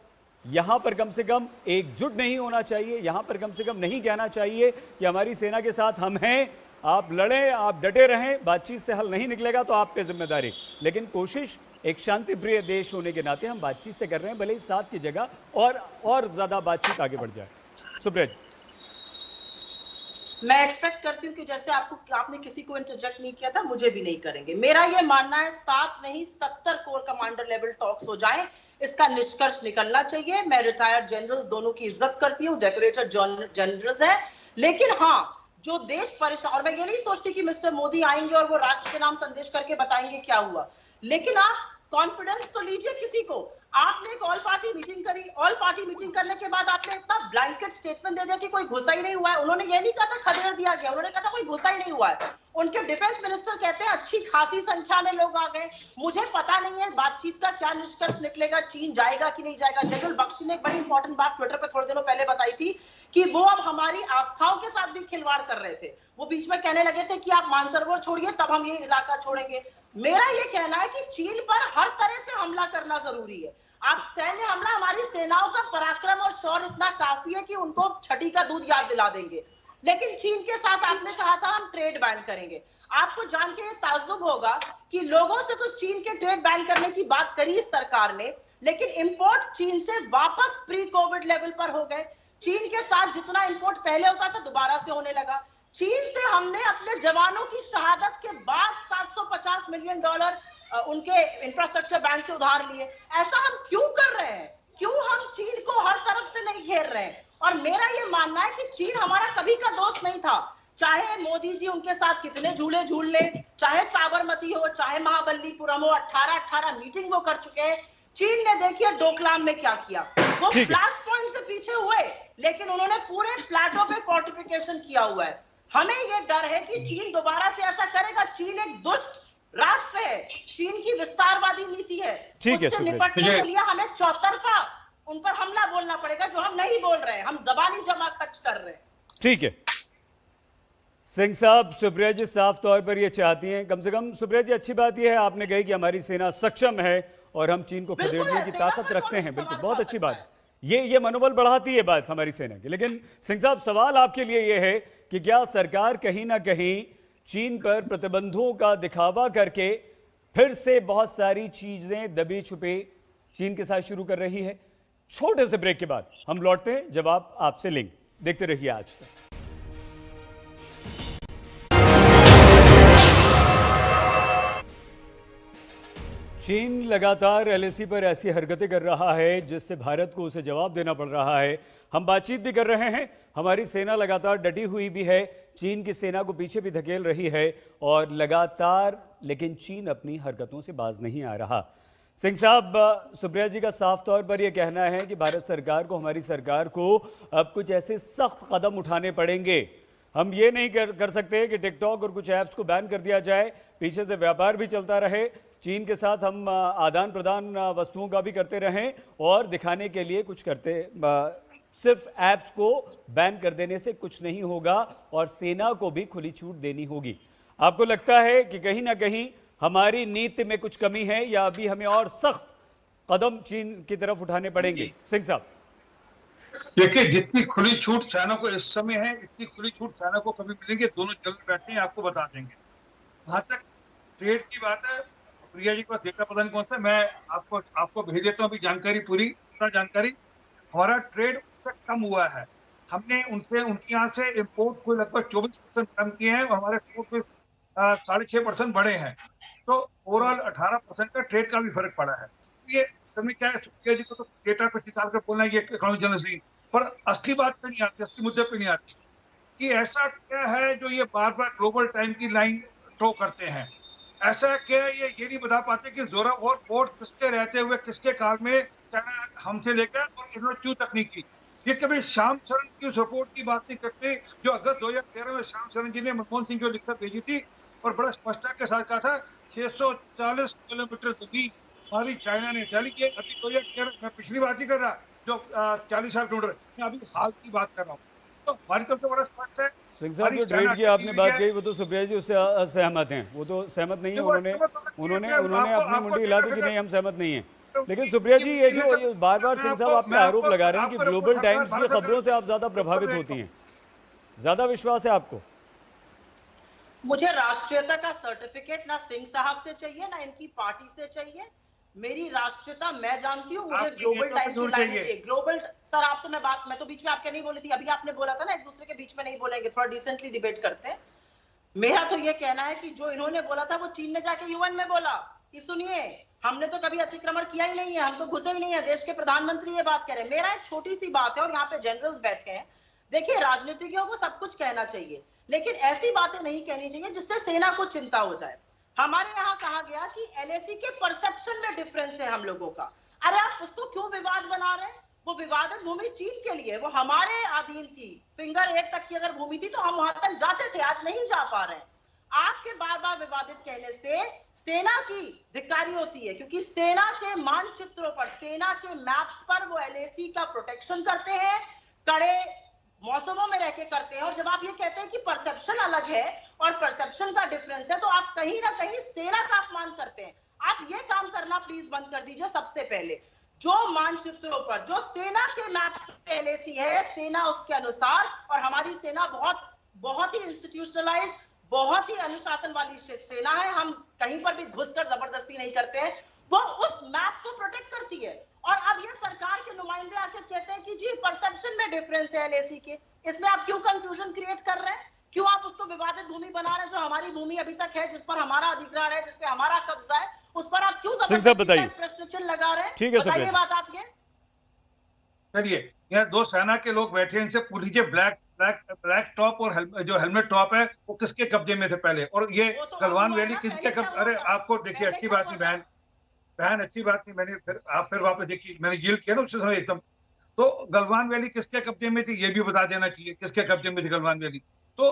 यहां पर कम से कम एकजुट नहीं होना चाहिए, यहां पर कम से कम नहीं कहना चाहिए कि हमारी सेना के साथ हम हैं, आप लड़ें, आप डटे रहें, बातचीत से हल नहीं निकलेगा तो आप पे जिम्मेदारी। लेकिन कोशिश एक शांति प्रिय देश होने के नाते हम बातचीत से कर रहे हैं, भले ही साथ की जगह और ज्यादा बातचीत आगे बढ़ जाए। सुप्रिया जी, मैं एक्सपेक्ट करती हूँ कि जैसे आपने किसी को इंटरजेक्ट नहीं किया था, मुझे भी नहीं करेंगे। मेरा ये मानना है 7 नहीं 70 कोर कमांडर लेवल टॉक्स हो जाएं, इसका निष्कर्ष निकलना चाहिए। मैं रिटायर्ड जनरल्स दोनों की इज्जत करती हूँ, डेकोरेटेड जनरल्स हैं, लेकिन हाँ, जो देश परेशान, और मैं ये नहीं सोचती कि मिस्टर मोदी आएंगे और वो राष्ट्र के नाम संदेश करके बताएंगे क्या हुआ, लेकिन आप कॉन्फिडेंस तो लीजिए किसी को। आपने एक ऑल पार्टी मीटिंग करी, ऑल पार्टी मीटिंग करने के बाद आपने इतना ब्लैंकेट स्टेटमेंट दे दिया कि कोई घुसा ही नहीं हुआ है। उन्होंने ये नहीं कहा था खदेड़ दिया गया, उन्होंने कहा था कोई घुसा ही नहीं हुआ है। उनके डिफेंस मिनिस्टर कहते हैं अच्छी खासी संख्या में लोग आ गए। मुझे पता नहीं है बातचीत का क्या निष्कर्ष निकलेगा, चीन जाएगा कि नहीं जाएगा। जनरल बख्शी ने एक बड़ी इंपॉर्टेंट बात ट्विटर पर थोड़े दिनों पहले बताई थी कि वो अब हमारी आस्थाओं के साथ भी खिलवाड़ कर रहे थे। वो बीच में कहने लगे थे कि आप मानसरोवर छोड़िए तब हम ये इलाका छोड़ेंगे। मेरा ये कहना है कि चीन पर हर तरह से हमला करना जरूरी है। आप सैन्य हमला, हमारी सेनाओं का पराक्रम और शौर्य इतना काफी है कि उनको छठी का दूध याद दिला देंगे। लेकिन चीन के साथ आपने कहा था हम ट्रेड बैन करेंगे। आपको जान के ताज्जुब होगा कि लोगों से तो चीन के ट्रेड बैन करने की बात करी इस सरकार ने, लेकिन इंपोर्ट चीन से वापस प्री कोविड लेवल पर हो गए। चीन के साथ जितना इंपोर्ट पहले होता था दोबारा से होने लगा। चीन से हमने अपने जवानों की शहादत के बाद $750 मिलियन उनके इंफ्रास्ट्रक्चर बैंक से उधार लिए। ऐसा हम क्यों कर रहे हैं? क्यों हम चीन को हर तरफ से नहीं घेर रहे हैं? और मेरा ये मानना है कि चीन हमारा कभी का दोस्त नहीं था। चाहे मोदी जी उनके साथ कितने झूले झूल ले, चाहे साबरमती हो, चाहे महाबलीपुरम हो, 18 मीटिंग वो कर चुके हैं। चीन ने देखिए डोकलाम में क्या किया, वो फ्लैश पॉइंट से पीछे हुए, लेकिन उन्होंने पूरे प्लेटो पे फोर्टिफिकेशन किया हुआ है। हमें ये डर है कि चीन दोबारा से ऐसा करेगा। चीन एक दुष्ट राष्ट्र है, चीन की विस्तारवादी नीति है। उससे निपटने के लिए हमें चौतरफा उन पर हमला बोलना पड़ेगा, जो हम नहीं बोल रहे हैं, हम जबानी जमा खर्च कर रहे हैं। ठीक है सिंह साहब, सुप्रिया जी साफ तौर पर ये चाहती हैं, कम से कम सुप्रिया जी अच्छी बात यह है आपने कही कि हमारी सेना सक्षम है और हम चीन को खदेड़ने की ताकत रखते हैं। बिल्कुल, बहुत अच्छी बात, ये मनोबल बढ़ाती है बात हमारी सेना की। लेकिन सिंह साहब, सवाल आपके लिए यह है कि क्या सरकार कहीं ना कहीं चीन पर प्रतिबंधों का दिखावा करके फिर से बहुत सारी चीजें दबे छुपे चीन के साथ शुरू कर रही है? छोटे से ब्रेक के बाद हम लौटते हैं, जवाब आपसे लेंगे। देखते रहिए आज तक। चीन लगातार एलएसी पर ऐसी हरकतें कर रहा है जिससे भारत को उसे जवाब देना पड़ रहा है। हम बातचीत भी कर रहे हैं, हमारी सेना लगातार डटी हुई भी है, चीन की सेना को पीछे भी धकेल रही है और लगातार, लेकिन चीन अपनी हरकतों से बाज नहीं आ रहा। सिंह साहब, सुप्रिया जी का साफ तौर पर यह कहना है कि भारत सरकार को, हमारी सरकार को अब कुछ ऐसे सख्त कदम उठाने पड़ेंगे। हम ये नहीं कर सकते कि टिकटॉक और कुछ ऐप्स को बैन कर दिया जाए, पीछे से व्यापार भी चलता रहे, चीन के साथ हम आदान प्रदान वस्तुओं का भी करते रहें और दिखाने के लिए कुछ करते। सिर्फ ऐप्स को बैन कर देने से कुछ नहीं होगा और सेना को भी खुली छूट देनी होगी। आपको लगता है कि कहीं ना कहीं हमारी नीति में कुछ कमी है या अभी हमें और सख्त कदम चीन की तरफ उठाने पड़ेंगे? सिंह साहब, देखिए, जितनी खुली छूट सेना को इस समय है, इतनी खुली छूट सेना को कभी मिलेंगे, दोनों चल बैठे हैं, आपको बता देंगे। जहां तक ट्रेड की बात है, प्रिया जी को डेटा पता नहीं कौन सा, मैं आपको भेज देता हूँ अभी जानकारी, पूरी जानकारी। हमारा ट्रेड उससे कम हुआ है, हमने उनके यहाँ से इम्पोर्ट को लगभग 24% कम किए हैं और हमारे एक्सपोर्ट में 6.5% बढ़े हैं, तो ओवरऑल 18% का ट्रेड का भी फर्क पड़ा है। ये समय क्या है, सुप्रिया जी को तो डेटा कुछ निकाल कर बोलना है, ये इकोनॉमिक जर्नलिस्ट, पर असली बात पे नहीं आती, असली मुद्दे पे नहीं आती कि ऐसा क्या है जो ये बार बार ग्लोबल टाइम की लाइन ड्रॉ करते हैं। ऐसा क्या है, ये नहीं बता पाते कि जोरावर बोर्ड किसके रहते हुए, किसके काल में चाइना हमसे लेकर और इन्होंने क्यों तकनीक की। ये कभी श्याम शरण की उस रिपोर्ट की बात नहीं करते जो अगस्त 2013 में श्याम शरण जी ने मनमोहन सिंह को लिखकर भेजी थी और बड़ा स्पष्टता के साथ कहा था 640 किलोमीटर जमीन हमारी चाइना ने चाली की। अभी 2013, मैं पिछली बात ही कर रहा जो 40 साल किलोमीटर, मैं अभी हाल की बात कर रहा हूँ, तो हमारी तरफ से बड़ा स्पष्ट है। सिंह साहब, जो ट्रेड की आपने बात कही वो तो सुप्रिया जी उससे असहमत हैं, वो तो सहमत नहीं है, उन्होंने अपनी मुंडी हिला दी कि नहीं हम सहमत नहीं है। लेकिन सुप्रिया जी, ये जो बार बार सिंह साहब आप पे आरोप लगा रहे हैं कि ग्लोबल टाइम्स की खबरों से आप ज्यादा प्रभावित होती हैं, ज्यादा विश्वास है आपको? मुझे राष्ट्रीयता का सर्टिफिकेट ना सिंह साहब से चाहिए ना इनकी पार्टी से चाहिए। मेरी राष्ट्रीयता मैं जानती हूँ, मुझे ग्लोबल टाइम्स की लाइन चाहिए। ग्लोबल सर, आपसे मैं तो बीच में आपके नहीं बोली थी, अभी आपने बोला था ना एक दूसरे के बीच में नहीं बोलेंगे, थोड़ा डिसेंटली डिबेट करते हैं। मेरा तो ये कहना है कि जो इन्होंने बोला था वो चीन ने जाके यूएन में बोला कि सुनिए हमने तो कभी अतिक्रमण किया ही नहीं है, हम तो घुसे ही नहीं है, देश के प्रधानमंत्री ये बात कह रहे हैं। मेरा एक छोटी सी बात है और यहाँ पे जनरल्स बैठे हैं, देखिए राजनीतिज्ञों को सब कुछ कहना चाहिए लेकिन ऐसी बातें नहीं कहनी चाहिए जिससे सेना को चिंता हो जाए। हमारे यहाँ कहा गया कि एलएसी के परसेप्शन में डिफरेंस है हम लोगों का। अरे आप उसको क्यों विवाद बना रहे हैं? वो विवादित भूमि चीन के लिए, वो हमारे अधीन थी। फिंगर 8 तक की अगर भूमि थी तो हम वहां तक जाते थे, आज नहीं जा पा रहे हैं। आपके बार बार विवादित कहने से सेना की धिक्कारी होती है, क्योंकि सेना के मानचित्रों पर, सेना के मैप्स पर वो एलएसी का प्रोटेक्शन करते हैं, कड़े मौसमों में रहकर करते हैं। और जब आप ये कहते हैं कि परसेप्शन अलग है और परसेप्शन का डिफरेंस है, तो आप कहीं ना कहीं सेना का अपमान करते हैं। आप ये काम करना प्लीज बंद कर दीजिए। सबसे पहले जो मानचित्रों पर, जो सेना के मैप्स पे एलएसी है, सेना उसके अनुसार, और हमारी सेना बहुत ही इंस्टीट्यूशनलाइज्ड, बहुत ही अनुशासन वाली सेना है। हम कहीं पर भी घुसकर जबरदस्ती नहीं करते हैं, वो उस मैप को प्रोटेक्ट करती है। और अब ये सरकार के नुमाइंदे आके कहते हैं कि जी परसेप्शन में डिफरेंस है एलएसी के, इसमें आप क्यों कंफ्यूजन क्रिएट कर रहे हैं? क्यों आप उसको विवादित भूमि बना रहे हैं? जो हमारी भूमि अभी तक है, जिस पर हमारा अधिग्रहण है, जिस पे हमारा कब्जा है, उस पर आप क्यों जबरदस्ती प्रश्न चिन्ह लगा रहे हैं? ठीक है, बताइए बात आपके। चलिए, यहाँ दो सेना के लोग बैठे हैं, इनसे पूछ लीजिए ब्लैक टॉप और जो हेलमेट टॉप है वो किसके कब्जे में थे पहले, और ये गलवान वैली किसके कब्जे? अरे आपको देखिए, अच्छी बात नहीं बहन, अच्छी बात नहीं, मैंने फिर वापस देखी, मैंने यील्ड किया ना उस समय एकदम। तो गलवान वैली किसके कब्जे में थी ये भी बता देना चाहिए, किसके कब्जे में थी गलवान वैली। तो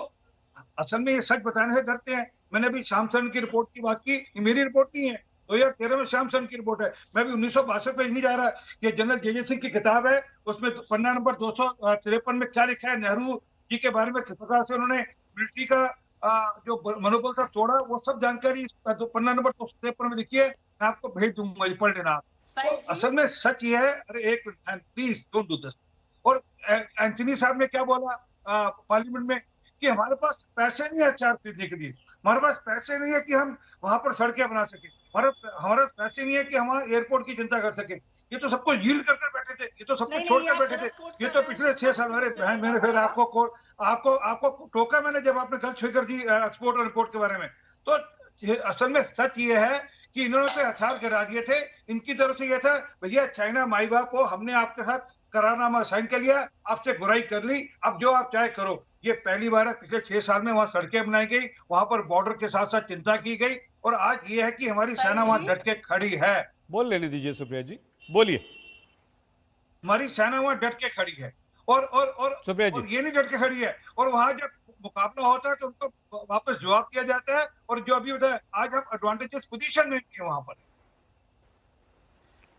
असल में ये सच बताने से डरते हैं। मैंने अभी श्याम शरण की रिपोर्ट की बात की, ये मेरी रिपोर्ट नहीं है, 2013 में श्याम शरण की रिपोर्ट है। मैं भी 1962 पेज नहीं जा रहा, ये जनरल जे सिंह की किताब है, उसमें पन्ना नंबर 253 में क्या लिखा है नेहरू जी के बारे में, किस प्रकार से उन्होंने मिलिट्री का जो मनोबल था तोड़ा, वो सब जानकारी पन्ना नंबर 253 में लिखी है। मैं आपको भेज दूंगा, पढ़ लेना आप। तो असल में सच ये है, अरे एक minute please don't do this. और एंथनी साहब ने क्या बोला पार्लियामेंट में कि हमारे पास पैसे नहीं है हथियार खरीदने के लिए, हमारे पास पैसे नहीं है कि हम वहां पर सड़कें बना सके। हमारा पैसे नहीं है कि हम एयरपोर्ट की चिंता कर सके। ये तो सबको यील्ड कर बैठे थे, ये तो सब कुछ छोड़कर बैठे थे। ये तो पिछले 6 साल, अरे बहन मैंने फिर आपको टोका मैंने जब आपने गलत फिक्र दी एक्सपोर्ट और इम्पोर्ट के बारे में। तो असल में सच ये है कि इन्होंने तो हथियार गिरा दिए थे। इनकी तरफ से ये था, भैया चाइना माई बाप हो, हमने आपके साथ करारनामा साइन कर लिया, आपसे गुराई कर ली, अब जो आप चाहे करो। ये पहली बार है पिछले 6 साल में वहां सड़कें बनाई गई, वहां पर बॉर्डर के साथ साथ चिंता की गई, और आज ये है कि हमारी सेना वहां डट के खड़ी है। बोल लेने दीजिए सुप्रिया जी, बोलिए। हमारी सेना वहां डट के खड़ी है और सुप्रिया जी, और ये नहीं डट के खड़ी है, और वहां जब मुकाबला होता है तो उनको वापस जवाब दिया जाता है। और जो अभी बताया, आज हम एडवांटेजेस पोजीशन में हैं वहां पर।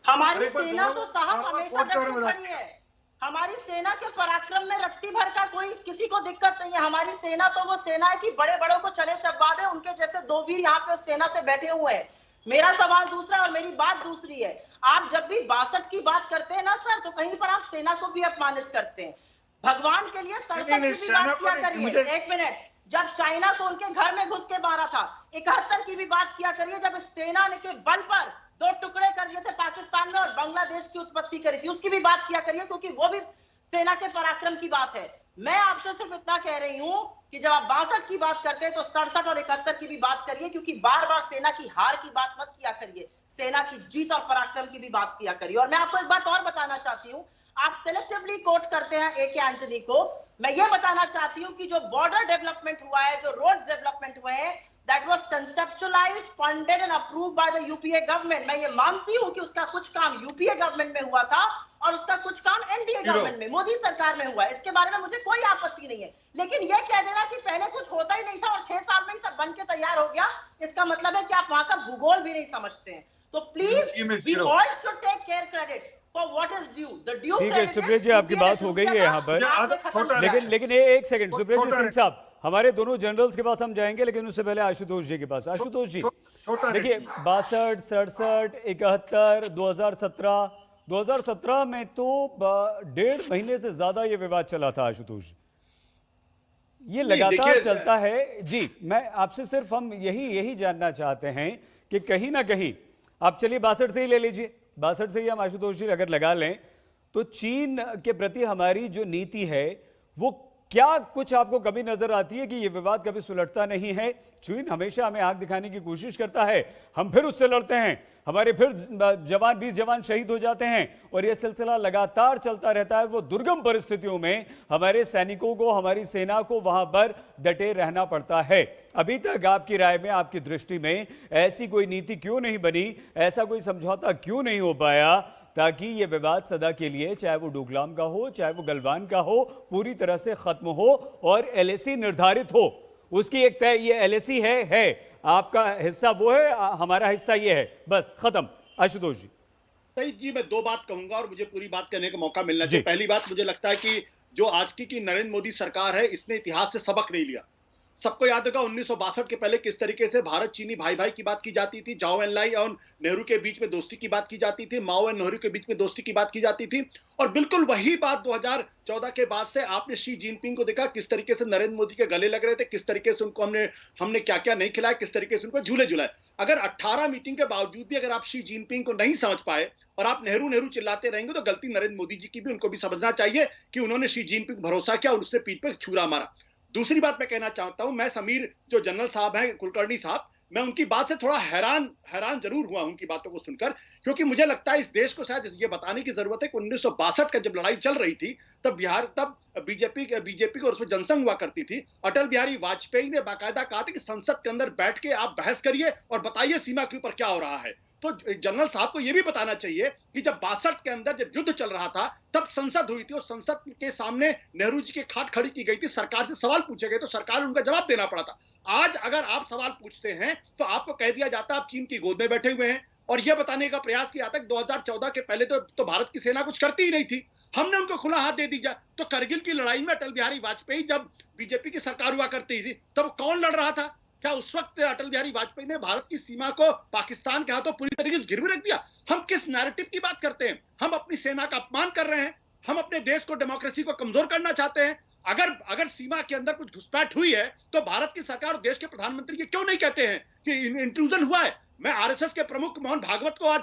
हमारी सेना तो साहब हमेशा डट के खड़ी है। हमारी सेना के पराक्रम में रत्ती भर का कोई किसी को दिक्कत नहीं है। हमारी सेना तो वो सेना है कि बड़े बड़ों को चले चबा दे, उनके जैसे 2 वीर यहाँ पे उस सेना से बैठे हुए हैं। मेरा सवाल दूसरा और मेरी बात दूसरी है। आप जब भी 62 की बात करते हैं ना सर, तो कहीं पर आप सेना को भी अपमानित करते हैं। भगवान के लिए 67 की भी बात किया करिए। 1 मिनट, जब चाइना को उनके घर में घुस के मारा था, 71 की भी बात किया करिए, जब इस सेना ने के बल पर 2 टुकड़े कर दिए थे पाकिस्तान में और बांग्लादेश की उत्पत्ति करी थी, उसकी भी बात किया करिए, क्योंकि वो भी सेना के पराक्रम की बात है। मैं आपसे सिर्फ इतना कह रही हूं कि जब आप 62 की बात करते हैं तो 67 और 71 की भी बात करिए, क्योंकि बार बार सेना की हार की बात मत किया करिए, सेना की जीत और पराक्रम की भी बात किया करिए। और मैं आपको एक बात और बताना चाहती हूं, आप सिलेक्टिवली कोट करते हैं ए के एंटनी को। मैं ये बताना चाहती हूं कि जो बॉर्डर डेवलपमेंट हुआ है, जो रोड्स डेवलपमेंट हुए हैं, that was conceptualized, funded and approved by the UPA government। मैं ये मानती हूं कि उसका कुछ काम यूपीए गवर्नमेंट में हुआ था और उसका कुछ काम एनडीए गवर्नमेंट में, मोदी सरकार में हुआ है। इसके बारे में मुझे कोई आपत्ति नहीं है, लेकिन ये कह देना कि पहले कुछ होता ही नहीं था और 6 साल में ही सब बन के तैयार हो गया, इसका मतलब है कि आप वहां का भूगोल भी नहीं समझते हैं। तो please we all should take care credit for what is due, the due ठीक है सुप्रिया जी, आपकी बात हो गई है यहाँ पर। लेकिन एक सेकंड सुप्रिया जी, सिंह साहब, हमारे दोनों जनरल्स के पास हम जाएंगे, लेकिन उससे पहले आशुतोष जी के पास। आशुतोष जी देखिए, 62, 67, 71, 2017 में तो 1.5 महीने से ज्यादा ये विवाद चला था। आशुतोष जी, ये लगातार चलता है जी। मैं आपसे सिर्फ हम यही जानना चाहते हैं कि कहीं ना कहीं, आप चलिए 62 से ही ले लीजिए, 62 से ही हम आशुतोष जी अगर लगा लें, तो चीन के प्रति हमारी जो नीति है वो क्या कुछ आपको कभी नजर आती है कि ये विवाद कभी सुलझता नहीं है? चीन हमेशा हमें आंख दिखाने की कोशिश करता है, हम फिर उससे लड़ते हैं, हमारे फिर 20 जवान शहीद हो जाते हैं, और यह सिलसिला लगातार चलता रहता है। वो दुर्गम परिस्थितियों में हमारे सैनिकों को, हमारी सेना को वहां पर डटे रहना पड़ता है। अभी तक आपकी राय में, आपकी दृष्टि में ऐसी कोई नीति क्यों नहीं बनी, ऐसा कोई समझौता क्यों नहीं हो पाया, ताकि ये विवाद सदा के लिए, चाहे वो डोकलाम का हो, चाहे वो गलवान का हो, पूरी तरह से खत्म हो और एलएसी निर्धारित हो? उसकी एक तय, ये एलएसी है, आपका हिस्सा वो है, हमारा हिस्सा ये है, बस खत्म। आशुतोष जी। सही जी, मैं 2 बात कहूंगा और मुझे पूरी बात कहने का मौका मिलना चाहिए। पहली बात, मुझे लगता है कि जो आज की नरेंद्र मोदी सरकार है, इसने इतिहास से सबक नहीं लिया। सबको याद होगा 1962 के पहले किस तरीके से भारत चीनी भाई भाई की बात की जाती थी, जाओ एनलाई और नेहरू के बीच में दोस्ती की बात की जाती थी, माओ और नेहरू के बीच में दोस्ती की बात की जाती थी। और बिल्कुल वही बात 2014 के बाद से आपने शी जिनपिंग को देखा, किस तरीके से नरेंद्र मोदी के गले लग रहे थे, किस तरीके से उनको हमने क्या क्या नहीं खिलाया, किस तरीके से उनको झूले झुलाए। अगर 18 मीटिंग के बावजूद भी अगर आप शी जिनपिंग को नहीं समझ पाए और आप नेहरू नेहरू चिल्लाते रहेंगे, तो गलती नरेंद्र मोदी जी की भी, उनको भी समझना चाहिए कि उन्होंने शी जिनपिंग भरोसा किया और उसने पीठ पर छुरा मारा। दूसरी बात मैं कहना चाहता हूं, मैं समीर जो जनरल साहब हैं, कुलकर्णी साहब, मैं उनकी बात से थोड़ा हैरान जरूर हुआ उनकी बातों को सुनकर, क्योंकि मुझे लगता है इस देश को शायद ये बताने की जरूरत है कि 1962 का जब लड़ाई चल रही थी, तब बीजेपी को उसमें जनसंघ हुआ करती थी। अटल बिहारी वाजपेयी ने बाकायदा कहा था कि संसद के अंदर बैठ के आप बहस करिए और बताइए सीमा के ऊपर क्या हो रहा है। तो जनरल साहब को यह भी बताना चाहिए कि जब 62 के अंदर जब युद्ध चल रहा था, तब संसद हुई थी और संसद के सामने नेहरू जी की खाट खड़ी की गई थी, सरकार से सवाल पूछे गए तो सरकार ने उनका जवाब देना पड़ा था। आज अगर आप सवाल पूछते हैं तो आपको कह दिया जाता है आप चीन की गोद में बैठे हुए हैं, और यह बताने का प्रयास किया था कि 2014 के पहले तो भारत की सेना कुछ करती ही नहीं थी, हमने उनको खुला हाथ दे दिया। तो करगिल की लड़ाई में अटल बिहारी वाजपेयी, जब बीजेपी की सरकार हुआ करती थी, तब कौन लड़ रहा था? क्या उस वक्त अटल बिहारी वाजपेयी ने भारत की सीमा को पाकिस्तान के हाथों पूरी तरीके से गिरवी रख दिया? हम किस नैरेटिव की बात करते हैं? हम अपनी सेना का अपमान कर रहे हैं, हम अपने देश को, डेमोक्रेसी को कमजोर करना चाहते हैं। अगर सीमा के अंदर कुछ घुसपैठ हुई है तो भारत की सरकार और देश के प्रधानमंत्री ये क्यों नहीं कहते हैं कि इंट्रूजन हुआ है? मैं आरएसएस के प्रमुख मोहन भागवत को आज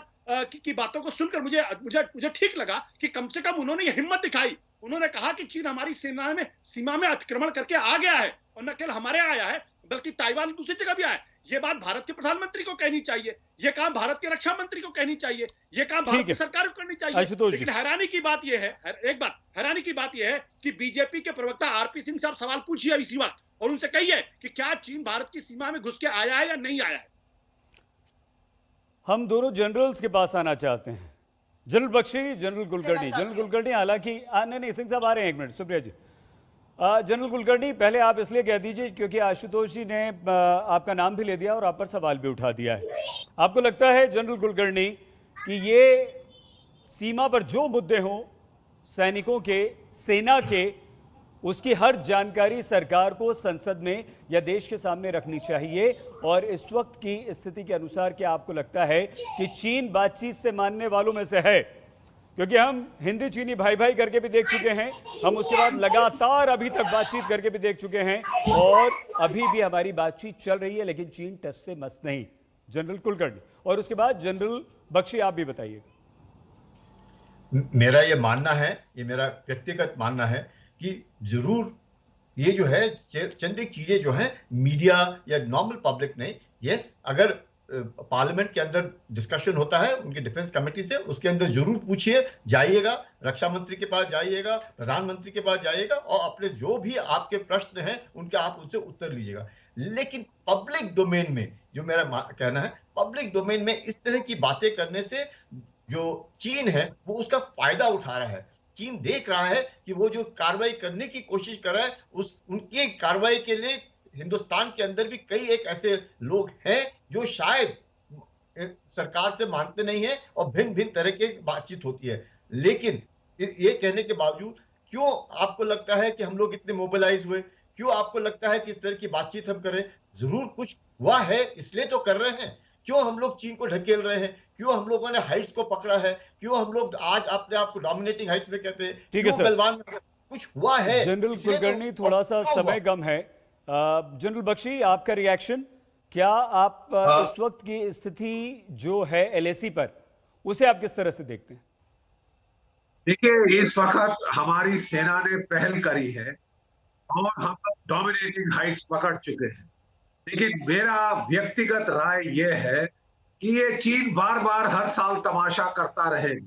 की बातों को सुनकर मुझे ठीक लगा कि कम से कम उन्होंने ये हिम्मत दिखाई। उन्होंने कहा कि चीन हमारी सीमा में अतिक्रमण करके आ गया है, और न केवल हमारे आया है बल्कि ताइवान दूसरी जगह भी आया है। ये बात भारत के प्रधानमंत्री को कहनी चाहिए, ये काम भारत के रक्षा मंत्री को कहनी चाहिए, ये काम भारत की सरकार को करनी चाहिए। लेकिन हैरानी की बात यह है कि बीजेपी के प्रवक्ता आरपी सिंह साहब सवाल पूछिए इसी वक्त और उनसे कहिए कि क्या चीन भारत की सीमा में घुस के आया है या नहीं आया है। हम दोनों जनरल्स के पास आना चाहते हैं, general Bakshi, general Kulkarni. General Kulkarni हालांकि नहीं सिंह साहब आ रहे हैं, 1 मिनट। सुप्रिया जी, जनरल कुलकर्णी पहले आप इसलिए कह दीजिए क्योंकि आशुतोष जी ने आपका नाम भी ले दिया और आप पर सवाल भी उठा दिया है। आपको लगता है जनरल कुलकर्णी कि ये सीमा पर जो मुद्दे हों सैनिकों के, सेना के, उसकी हर जानकारी सरकार को संसद में या देश के सामने रखनी चाहिए, और इस वक्त की स्थिति के अनुसार क्या आपको लगता है कि चीन बातचीत से मानने वालों में से है? क्योंकि हम हिंदी चीनी भाई भाई करके भी देख चुके हैं, हम उसके बाद लगातार अभी तक बातचीत करके भी देख चुके हैं, और अभी भी हमारी बातचीत चल रही है, लेकिन चीन टस से मस नहीं। जनरल कुलकर्णी, और उसके बाद जनरल बख्शी, आप भी बताइएगा। मेरा ये मानना है, ये मेरा व्यक्तिगत मानना है कि जरूर ये जो है चंद एक चीजें जो है मीडिया या नॉर्मल पब्लिक ने, यस, अगर पार्लियामेंट के अंदर डिस्कशन होता है उनकी डिफेंस कमेटी से, उसके अंदर जरूर पूछिए, जाइएगा, रक्षा मंत्री के पास जाइएगा, प्रधानमंत्री के पास जाइएगा, और अपने जो भी आपके प्रश्न हैं उनके आप उनसे उत्तर लीजिएगा। लेकिन पब्लिक डोमेन में, जो मेरा कहना है, पब्लिक डोमेन में इस तरह की बातें करने से जो चीन है वो उसका फायदा उठा रहा है। चीन देख रहा है कि वो जो कार्रवाई करने की कोशिश कर रहा है, उनकी कार्रवाई के लिए हिंदुस्तान के अंदर भी कई एक ऐसे लोग हैं जो शायद सरकार से मानते नहीं है और भिन्न भिन्न तरह की बातचीत होती है। लेकिन ये कहने के बावजूद क्यों आपको लगता है कि हम लोग इतने मोबिलाइज हुए? क्यों आपको लगता है कि इस तरह की बातचीत हम करें? जरूर कुछ हुआ है, इसलिए तो कर रहे हैं। क्यों हम लोग चीन को ढकेल रहे हैं? क्यों हम लोगों ने हाइट्स को पकड़ा है? क्यों हम लोग आज अपने आप को डोमिनेटिंग हाइट्स में कहते हैं? ठीक है सर, कुछ हुआ है। जनरल कुलकर्णी, थोड़ा सा समय कम है। जनरल बख्शी, आपका रिएक्शन क्या? आप इस वक्त की स्थिति जो है एलएसी पर, उसे आप किस तरह से देखते हैं? देखिए, इस वक्त हमारी सेना ने पहल करी है और हम डोमिनेटिंग हाइट्स पकड़ चुके हैं। लेकिन मेरा व्यक्तिगत राय यह है कि ये चीन बार बार हर साल तमाशा करता रहेगा।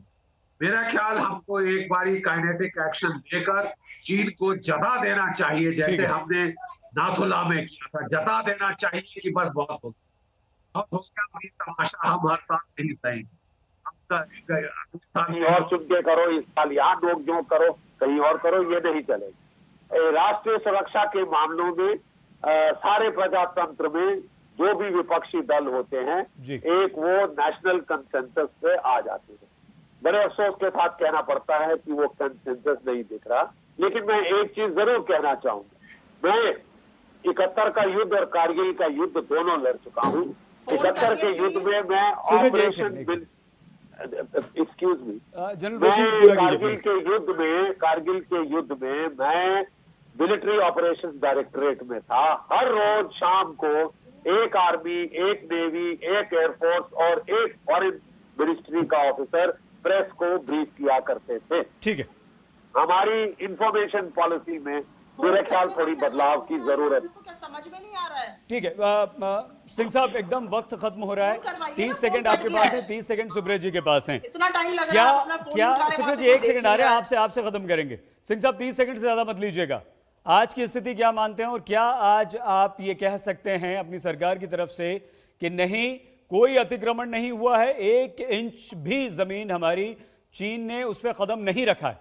मेरा ख्याल हमको एक बारी काइनेटिक एक्शन लेकर चीन को जता देना चाहिए, जैसे हमने नाथुला में किया था। जता देना चाहिए कि बस बहुत हो गया, तमाशा हम हर साल नहीं सहेंगे। कहीं और चुन के करो, इस साल यहाँ नोक झोंक करो, कहीं और करो, ये नहीं चलेगा। राष्ट्रीय सुरक्षा के मामलों में सारे प्रजातंत्र में जो भी विपक्षी दल होते हैं, एक वो नेशनल कंसेंसस पे आ जाते हैं। बड़े अफसोस के साथ कहना पड़ता है कि वो कंसेंसस नहीं दिख रहा। लेकिन मैं एक चीज जरूर कहना चाहूंगा, मैं 71 का युद्ध और कारगिल का युद्ध दोनों लड़ चुका हूँ। 71 के युद्ध में मैं ऑपरेशन एक्सक्यूज मी कारगिल के युद्ध में मैं मिलिट्री ऑपरेशंस डायरेक्टरेट में था। हर रोज शाम को एक आर्मी, एक नेवी, एक एयरफोर्स और एक फॉरेन मिनिस्ट्री का ऑफिसर प्रेस को ब्रीफ किया करते थे। ठीक है, हमारी इंफॉर्मेशन पॉलिसी में मेरे ख्याल थोड़ी बदलाव की जरूरत है। समझ में नहीं आ रहा है। ठीक है सिंह साहब, एकदम वक्त खत्म हो रहा है। 30 सेकंड आपके पास है, 30 सेकंड सुप्रिया जी के पास हैं। इतना टाइम लग रहा है क्या सुप्रिया जी 1 सेकंड आ रहे हैं आपसे खत्म करेंगे। सिंह साहब 30 सेकंड से ज्यादा मत लीजिएगा। आज की स्थिति क्या मानते हैं, और क्या आज आप ये कह सकते हैं अपनी सरकार की तरफ से कि नहीं, कोई अतिक्रमण नहीं हुआ है, 1 इंच भी जमीन हमारी चीन ने उस पर कदम नहीं रखा है?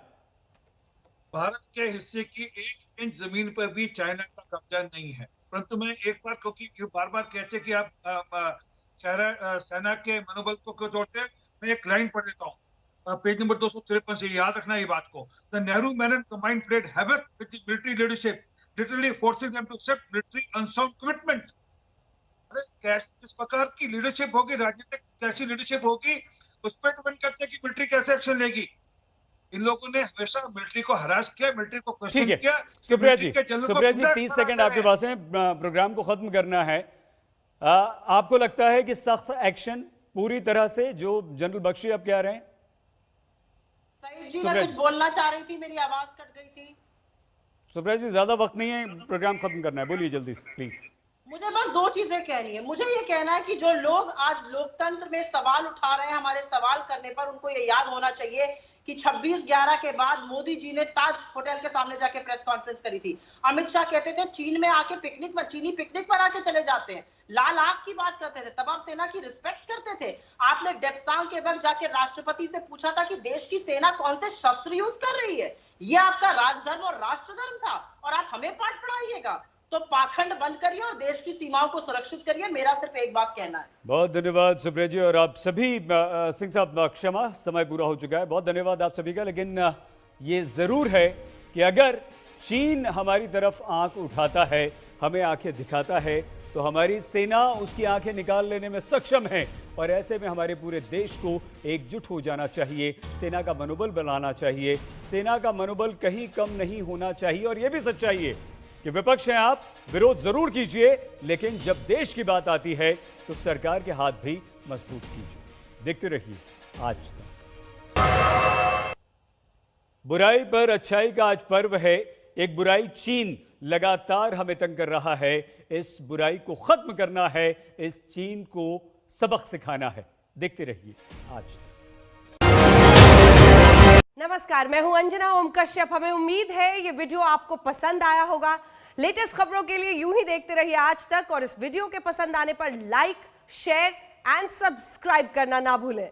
भारत के हिस्से की 1 इंच जमीन पर भी चाइना का कब्जा नहीं है। परंतु मैं एक बार, क्योंकि बार बार कहते कि आप सेना के मनोबल को क्यों जोड़ते हैं, मैं एक लाइन पढ़ देता हूँ पेज नंबर 253 से, याद रखना ये बात को। The Nehru man and combined played havoc with the military leadership literally forces them to accept military unsound commitments. अरे किस प्रकार की लीडरशिप होगी, राजनीतिक कैसी लीडरशिप होगी, उस पर डिपेंड करते हैं कि मिलिट्री कैसे एक्शन लेगी। इन लोगों ने हमेशा मिलिट्री को हरास किया, मिलिट्री को क्वेश्चन किया। सुप्रिया जी 30 सेकंड आपके पास है, प्रोग्राम को खत्म करना है। आपको लगता है कि सख्त एक्शन पूरी तरह से, जो जनरल बख्शी अब कह रहे हैं? सईद जी, मैं कुछ बोलना चाह रही थी, मेरी आवाज कट गई थी। सुप्रिया जी, ज्यादा वक्त नहीं है, प्रोग्राम खत्म करना है, बोलिए जल्दी से प्लीज। मुझे बस दो चीजें कहनी है। मुझे ये कहना है कि जो लोग आज लोकतंत्र में सवाल उठा रहे हैं, हमारे सवाल करने पर उनको ये याद होना चाहिए कि 26/11 के बाद मोदी जी ने ताज होटल के सामने जाके प्रेस कॉन्फ्रेंस करी थी। अमित शाह कहते थे चीन में आके चीनी पिकनिक पर आके चले जाते हैं, लाल आग की बात करते थे, तब आप सेना की रिस्पेक्ट करते थे। आपने डेप्सांग के वक्त जाके राष्ट्रपति से पूछा था कि देश की सेना कौन से शस्त्र यूज कर रही है, ये आपका राजधर्म और राष्ट्रधर्म था, और आप हमें पाठ पढ़ाइएगा। तो पाखंड बंद करिए और देश की सीमाओं को सुरक्षित करिए। मेरा सिर्फ एक बात कहना है। बहुत धन्यवाद सुप्रिया जी, और आप सभी सिंह साहब क्षमा, समय पूरा हो चुका है। बहुत धन्यवाद आप सभी का। लेकिन ये जरूर है कि अगर चीन हमारी तरफ आंख उठाता है, हमें आंखें दिखाता है, तो हमारी सेना उसकी आंखें निकाल लेने में सक्षम है। और ऐसे में हमारे पूरे देश को एकजुट हो जाना चाहिए, सेना का मनोबल बनाना चाहिए, सेना का मनोबल कहीं कम नहीं होना चाहिए। और यह भी सच्चाई है कि विपक्ष हैं आप, विरोध जरूर कीजिए, लेकिन जब देश की बात आती है तो सरकार के हाथ भी मजबूत कीजिए। देखते रहिए आज तक। बुराई पर अच्छाई का आज पर्व है। एक बुराई चीन लगातार हमें तंग कर रहा है। इस बुराई को खत्म करना है, इस चीन को सबक सिखाना है। देखते रहिए आज तक। नमस्कार, मैं हूं अंजना ओम कश्यप। हमें उम्मीद है ये वीडियो आपको पसंद आया होगा। लेटेस्ट खबरों के लिए यूं ही देखते रहिए आज तक, और इस वीडियो के पसंद आने पर लाइक, शेयर एंड सब्सक्राइब करना ना भूलें।